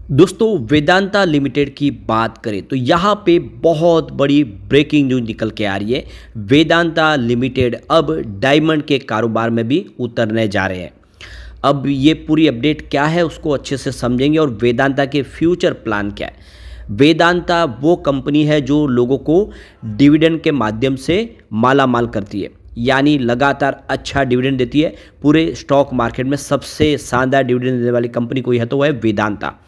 दोस्तों वेदांता लिमिटेड की बात करें तो यहाँ पे बहुत बड़ी ब्रेकिंग न्यूज निकल के आ रही है। वेदांता लिमिटेड अब डायमंड के कारोबार में भी उतरने जा रहे हैं। अब ये पूरी अपडेट क्या है उसको अच्छे से समझेंगे और वेदांता के फ्यूचर प्लान क्या है। वेदांता वो कंपनी है जो लोगों को डिविडेंड के माध्यम से माला माल करती है, यानी लगातार अच्छा डिविडेंड देती है। पूरे स्टॉक मार्केट में सबसे शानदार डिविडेंड देने वाली कंपनी कोई है तो वह है वेदांता।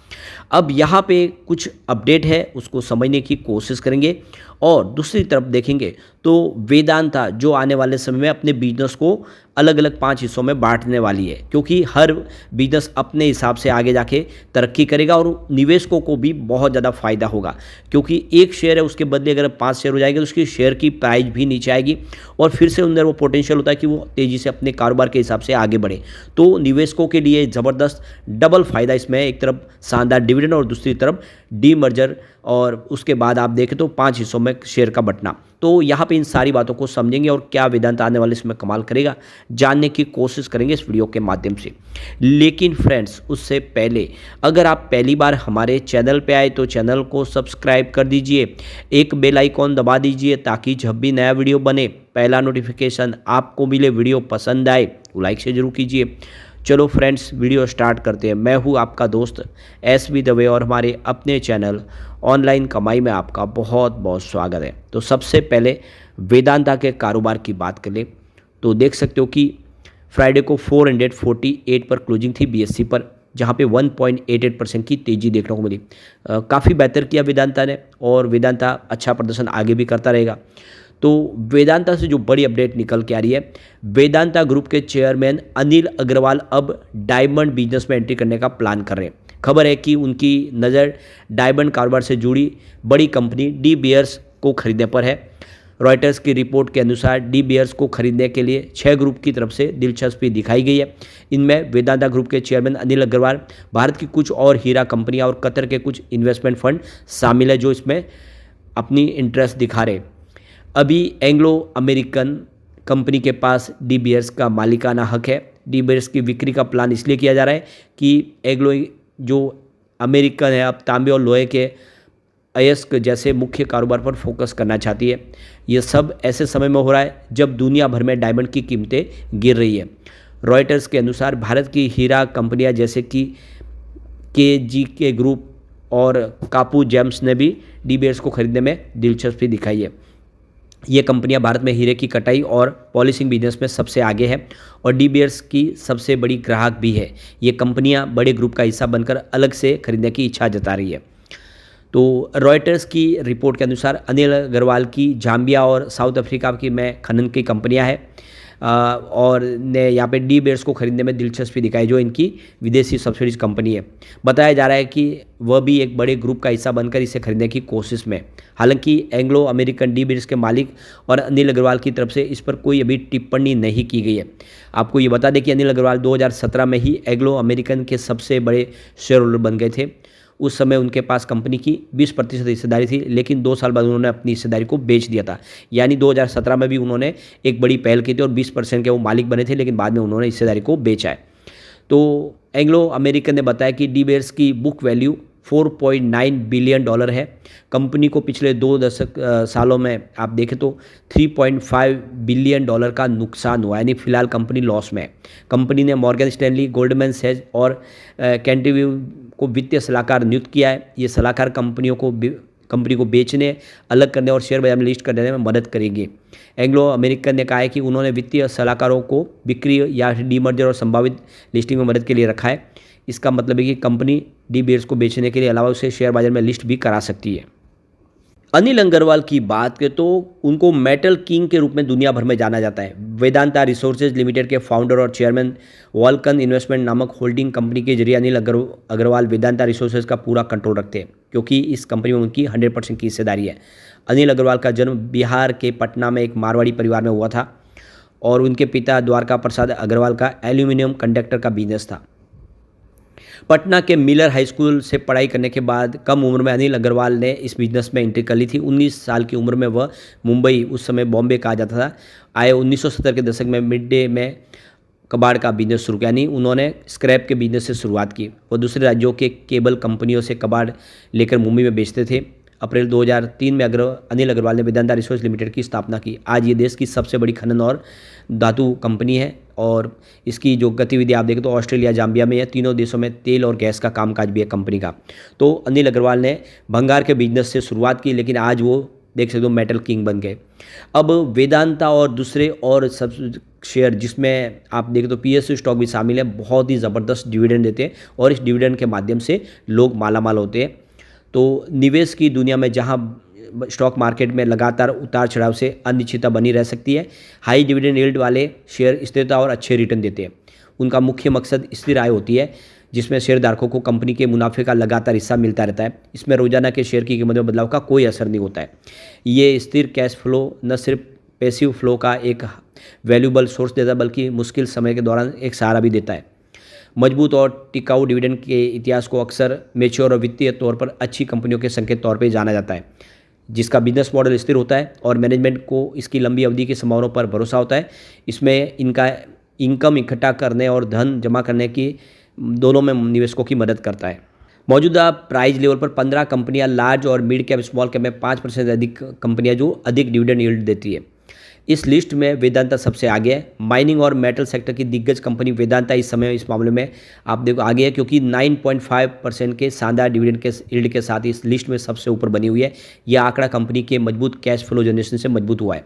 अब यहाँ पे कुछ अपडेट है उसको समझने की कोशिश करेंगे और दूसरी तरफ देखेंगे तो वेदांता जो आने वाले समय में अपने बिजनेस को अलग अलग 5 हिस्सों में बांटने वाली है, क्योंकि हर बिजनेस अपने हिसाब से आगे जाके तरक्की करेगा और निवेशकों को भी बहुत ज़्यादा फायदा होगा। क्योंकि एक शेयर है उसके बदले अगर 5 शेयर हो जाएंगे तो उसकी शेयर की प्राइस भी नीचे आएगी और फिर से अंदर वो पोटेंशियल होता है कि वो तेज़ी से अपने कारोबार के हिसाब से आगे बढ़े। तो निवेशकों के लिए ज़बरदस्त डबल फायदा इसमें है, एक तरफ शानदार डिविडेंड और दूसरी तरफ डीमर्जर और उसके बाद आप देखें तो 5 हिस्सों में शेयर का बंटना। तो यहाँ पे इन सारी बातों को समझेंगे और क्या वेदांत आने वाले इसमें कमाल करेगा जानने की कोशिश करेंगे इस वीडियो के माध्यम से। लेकिन फ्रेंड्स उससे पहले अगर आप पहली बार हमारे चैनल पे आए तो चैनल को सब्सक्राइब कर दीजिए, एक बेल आइकॉन दबा दीजिए ताकि जब भी नया वीडियो बने पहला नोटिफिकेशन आपको मिले। वीडियो पसंद आए तो लाइक से जरूर कीजिए। चलो फ्रेंड्स वीडियो स्टार्ट करते हैं। मैं हूँ आपका दोस्त एसबी दवे और हमारे अपने चैनल ऑनलाइन कमाई में आपका बहुत बहुत स्वागत है। तो सबसे पहले वेदांता के कारोबार की बात करें तो देख सकते हो कि फ्राइडे को 448 पर क्लोजिंग थी बीएससी पर, जहाँ पे 1.88% की तेज़ी देखने को मिली। काफ़ी बेहतर किया वेदांता ने और वेदांता अच्छा प्रदर्शन आगे भी करता रहेगा। तो वेदांता से जो बड़ी अपडेट निकल के आ रही है, वेदांता ग्रुप के चेयरमैन अनिल अग्रवाल अब डायमंड बिजनेस में एंट्री करने का प्लान कर रहे हैं। खबर है कि उनकी नज़र डायमंड कारोबार से जुड़ी बड़ी कंपनी डी बियर्स को खरीदने पर है। रॉयटर्स की रिपोर्ट के अनुसार डी बियर्स को खरीदने के लिए 6 ग्रुप की तरफ से दिलचस्पी दिखाई गई है। इनमें वेदांता ग्रुप के चेयरमैन अनिल अग्रवाल, भारत की कुछ और हीरा कंपनियां और कतर के कुछ इन्वेस्टमेंट फंड शामिल है जो इसमें अपनी इंटरेस्ट दिखा रहे। अभी एंग्लो अमेरिकन कंपनी के पास डी बियर्स का मालिकाना हक है। डी बियर्स की बिक्री का प्लान इसलिए किया जा रहा है कि एंग्लो जो अमेरिकन है अब तांबे और लोहे के अयस्क जैसे मुख्य कारोबार पर फोकस करना चाहती है। ये सब ऐसे समय में हो रहा है जब दुनिया भर में डायमंड की कीमतें गिर रही है। रॉयटर्स के अनुसार भारत की हीरा कंपनियां जैसे कि के ग्रुप और कापू जेम्स ने भी डी बियर्स को खरीदने में दिलचस्पी दिखाई है। ये कंपनियां भारत में हीरे की कटाई और पॉलिशिंग बिजनेस में सबसे आगे है और डी बियर्स की सबसे बड़ी ग्राहक भी है। ये कंपनियां बड़े ग्रुप का हिस्सा बनकर अलग से खरीदने की इच्छा जता रही है। तो रॉयटर्स की रिपोर्ट के अनुसार अनिल अग्रवाल की जाम्बिया और साउथ अफ्रीका की में खनन की कंपनियां हैं और ने यहाँ पे डी बियर्स को खरीदने में दिलचस्पी दिखाई, जो इनकी विदेशी सब्सिडीज कंपनी है। बताया जा रहा है कि वह भी एक बड़े ग्रुप का हिस्सा बनकर इसे खरीदने की कोशिश में। हालांकि एंग्लो अमेरिकन डी बियर्स के मालिक और अनिल अग्रवाल की तरफ से इस पर कोई अभी टिप्पणी नहीं की गई है। आपको ये बता दें कि अनिल अग्रवाल 2017 में ही एंग्लो अमेरिकन के सबसे बड़े शेयर होल्डर बन गए थे। उस समय उनके पास कंपनी की 20% हिस्सेदारी थी, लेकिन 2 साल बाद उन्होंने अपनी हिस्सेदारी को बेच दिया था। यानी 2017 में भी उन्होंने एक बड़ी पहल की थी और 20% के वो मालिक बने थे, लेकिन बाद में उन्होंने हिस्सेदारी को बेचा है। तो एंग्लो अमेरिकन ने बताया कि डी बियर्स की बुक वैल्यू $4.9 बिलियन है। कंपनी को पिछले 2 सालों में आप देखें तो $3.5 बिलियन का नुकसान हुआ, यानी फिलहाल कंपनी लॉस में है। कंपनी ने मॉर्गन स्टैनली, गोल्डमैन सैच और कैंटिव्यू को वित्तीय सलाहकार नियुक्त किया है। ये सलाहकार कंपनी को बेचने, अलग करने और शेयर बाजार में लिस्ट करने में मदद करेंगे। एंग्लो अमेरिकन ने कहा है कि उन्होंने वित्तीय सलाहकारों को बिक्री या डीमर्जर और संभावित लिस्टिंग में मदद के लिए रखा है। इसका मतलब है कि कंपनी डी बियर्स को बेचने के लिए अलावा उसे शेयर बाजार में लिस्ट भी करा सकती है। अनिल अग्रवाल की बात करें तो उनको मेटल किंग के रूप में दुनिया भर में जाना जाता है। वेदांता रिसोर्सेज लिमिटेड के फाउंडर और चेयरमैन वॉल्कन इन्वेस्टमेंट नामक होल्डिंग कंपनी के जरिए अनिल अग्रवाल वेदांता रिसोर्सेज का पूरा कंट्रोल रखते हैं, क्योंकि इस कंपनी में उनकी 100% की हिस्सेदारी है। अनिल अग्रवाल का जन्म बिहार के पटना में एक मारवाड़ी परिवार में हुआ था और उनके पिता द्वारका प्रसाद अग्रवाल का एल्यूमिनियम कंडक्टर का बिजनेस था। पटना के मिलर हाई स्कूल से पढ़ाई करने के बाद कम उम्र में अनिल अग्रवाल ने इस बिजनेस में एंट्री कर ली थी। 19 साल की उम्र में वह मुंबई, उस समय बॉम्बे कहा जाता था, आए। 1970 के दशक में मिड डे में कबाड़ का बिजनेस शुरू किया, यानी उन्होंने स्क्रैप के बिजनेस से शुरुआत की। वो दूसरे राज्यों के केबल कंपनियों से कबाड़ लेकर मुंबई में बेचते थे। अप्रैल 2003 में अनिल अग्रवाल ने वेदांता रिसोर्स लिमिटेड की स्थापना की। आज ये देश की सबसे बड़ी खनन और धातु कंपनी है और इसकी जो गतिविधि आप देखें तो ऑस्ट्रेलिया, जाम्बिया में है। तीनों देशों में तेल और गैस का कामकाज भी है कंपनी का। तो अनिल अग्रवाल ने भंगार के बिजनेस से शुरुआत की, लेकिन आज वो देख सकते हो मेटल किंग बन गए। अब वेदांता और दूसरे और सब शेयर जिसमें आप देखें तो PSU स्टॉक भी शामिल है, बहुत ही ज़बरदस्त डिविडेंड देते हैं और इस डिविडेंड के माध्यम से लोग मालामाल होते हैं। तो निवेश की दुनिया में जहां स्टॉक मार्केट में लगातार उतार चढ़ाव से अनिश्चितता बनी रह सकती है, हाई डिविडेंड यील्ड वाले शेयर स्थिरता और अच्छे रिटर्न देते हैं। उनका मुख्य मकसद स्थिर आय होती है, जिसमें शेयरधारकों को कंपनी के मुनाफे का लगातार हिस्सा मिलता रहता है। इसमें रोजाना के शेयर की कीमत में बदलाव का कोई असर नहीं होता है। ये स्थिर कैश फ्लो न सिर्फ पैसिव फ्लो का एक वैल्यूबल सोर्स देता है, बल्कि मुश्किल समय के दौरान एक सहारा भी देता है। मजबूत और टिकाऊ डिविडेंड के इतिहास को अक्सर मैच्योर और वित्तीय तौर पर अच्छी कंपनियों के संकेत तौर पर जाना जाता है, जिसका बिजनेस मॉडल स्थिर होता है और मैनेजमेंट को इसकी लंबी अवधि की संभावनाओं पर भरोसा होता है। इसमें इनका इनकम इकट्ठा करने और धन जमा करने की दोनों में निवेशकों की मदद करता है। मौजूदा प्राइस लेवल पर 15 कंपनियां लार्ज और मिड कैप, स्मॉल कैप में 5% से अधिक कंपनियां जो अधिक डिविडेंड यील्ड देती है। इस लिस्ट में वेदांता सबसे आगे है। माइनिंग और मेटल सेक्टर की दिग्गज कंपनी वेदांता इस समय इस मामले में आप देखो आगे है, क्योंकि 9.5% के शानदार डिविडेंड के यील्ड के साथ इस लिस्ट में सबसे ऊपर बनी हुई है। यह आंकड़ा कंपनी के मजबूत कैश फ्लो जनरेशन से मजबूत हुआ है,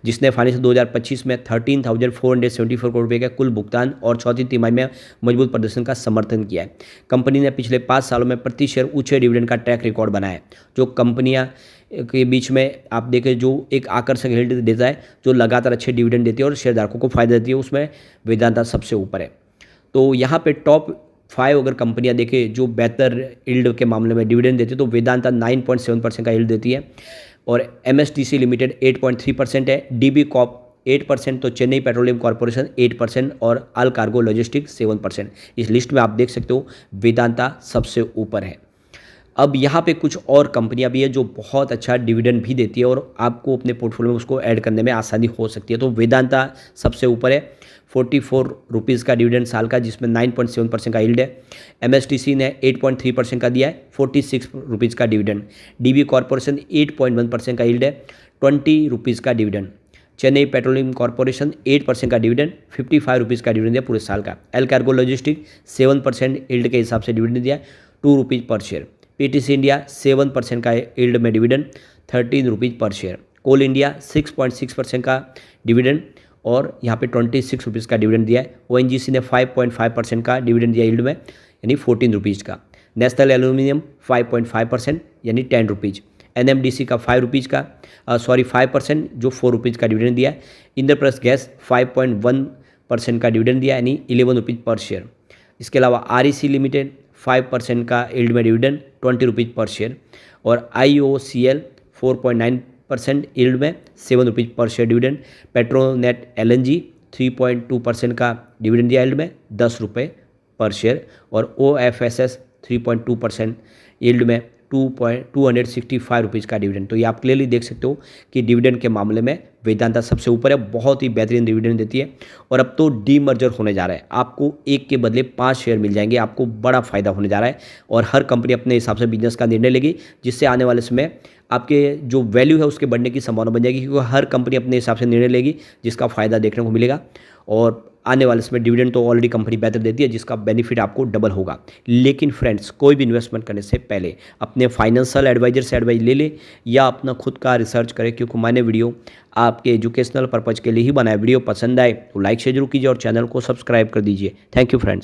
जिसने फाइनेंशियल 2025 में 13,474 करोड़ रुपये का कुल भुगतान और चौथी तिमाही में मजबूत प्रदर्शन का समर्थन किया है। कंपनी ने पिछले 5 सालों में प्रति शेयर ऊंचे डिविडेंड का ट्रैक रिकॉर्ड बनाया है, जो कंपनियां के बीच में आप देखें जो एक आकर्षक यील्ड देता है, जो लगातार अच्छे डिविडेंड देती है और शेयरधारकों को फायदा देती है, उसमें वेदांता सबसे ऊपर है। तो यहाँ पे टॉप 5 अगर कंपनियां देखें जो बेहतर यील्ड के मामले में डिविडेंड देती है, तो वेदांता 9.7% का यील्ड देती है और MSTC लिमिटेड 8.3% है, DB कॉर्प 8%, तो चेन्नई पेट्रोलियम कॉर्पोरेशन 8% और अल कार्गो लॉजिस्टिक्स 7%। इस लिस्ट में आप देख सकते हो वेदांता सबसे ऊपर है। अब यहाँ पे कुछ और कंपनियां भी है जो बहुत अच्छा डिविडेंड भी देती है और आपको अपने पोर्टफोलियो में उसको ऐड करने में आसानी हो सकती है। तो वेदांता सबसे ऊपर है, 44 रुपीज़ का डिविडेंड साल का, जिसमें 9.7% का यील्ड है। MSTC ने 8.3% का दिया है, 46 रुपीज़ का डिविडेंड। DB कॉर्पोरेशन 8.1% का यील्ड है, 20 रुपीज़ का डिविडेंड। चेन्नई पेट्रोलियम कॉर्पोरेशन 8% का डिविडेंड, 55 रुपीज़ का डिविडेंड दिया पूरे साल का। एल कार्गो लॉजिस्टिक 7% यील्ड के हिसाब से डिविडेंड दिया, 2 रुपीज़ पर शेयर। PTC इंडिया 7% का यील्ड में डिविडेंड, 13 रुपीज़ पर शेयर। कोल इंडिया 6.6% का डिविडेंड और यहाँ पे 26 रुपीज़ का डिविडेंड दिया है। ONGC ने 5.5% का डिविडेंड दिया यील्ड में, यानी 14 रुपीज़ का। नेशनल एल्यूमिनियम 5.5% यानी 10 रुपीज़। NMDC का 5% जो 4 रुपीज़ का डिविडेंड दिया है। इंद्रप्रस्थ गैस 5.1% का डिविडेंड दिया, यानी 11 रुपीज़ पर शेयर। इसके अलावा REC लिमिटेड 5% का यील्ड में डिविडेंड, 20 रुपीज़ पर शेयर और IOCL 4.9% यील्ड में 7 रुपीज़ पर शेयर डिविडेंड। पेट्रोनेट LNG 3.2% का डिविडेंड दिया यील्ड में, 10 रुपये पर शेयर और OFSS 3.2% यील्ड में 265 रुपीज़ का डिविडेंड। तो ये आप क्लियरली देख सकते हो कि डिविडेंड के मामले में वेदांता सबसे ऊपर है, बहुत ही बेहतरीन डिविडेंड देती है। और अब तो डीमर्जर होने जा रहा है, आपको एक के बदले 5 शेयर मिल जाएंगे, आपको बड़ा फायदा होने जा रहा है और हर कंपनी अपने हिसाब से बिजनेस का निर्णय लेगी, जिससे आने वाले समय आपके जो वैल्यू है उसके बढ़ने की संभावना बन जाएगी, क्योंकि हर कंपनी अपने हिसाब से निर्णय लेगी जिसका फ़ायदा देखने को मिलेगा। और आने वाले समय डिविडेंड तो ऑलरेडी कंपनी बेहतर देती है, जिसका बेनिफिट आपको डबल होगा। लेकिन फ्रेंड्स, कोई भी इन्वेस्टमेंट करने से पहले अपने फाइनेंशियल एडवाइजर से एडवाइस ले ले या अपना खुद का रिसर्च करें, क्योंकि मैंने वीडियो आपके एजुकेशनल पर्पज़ के लिए ही बनाया। वीडियो पसंद आए तो लाइक शेयर जरूर कीजिए और चैनल को सब्सक्राइब कर दीजिए। Thank you friends.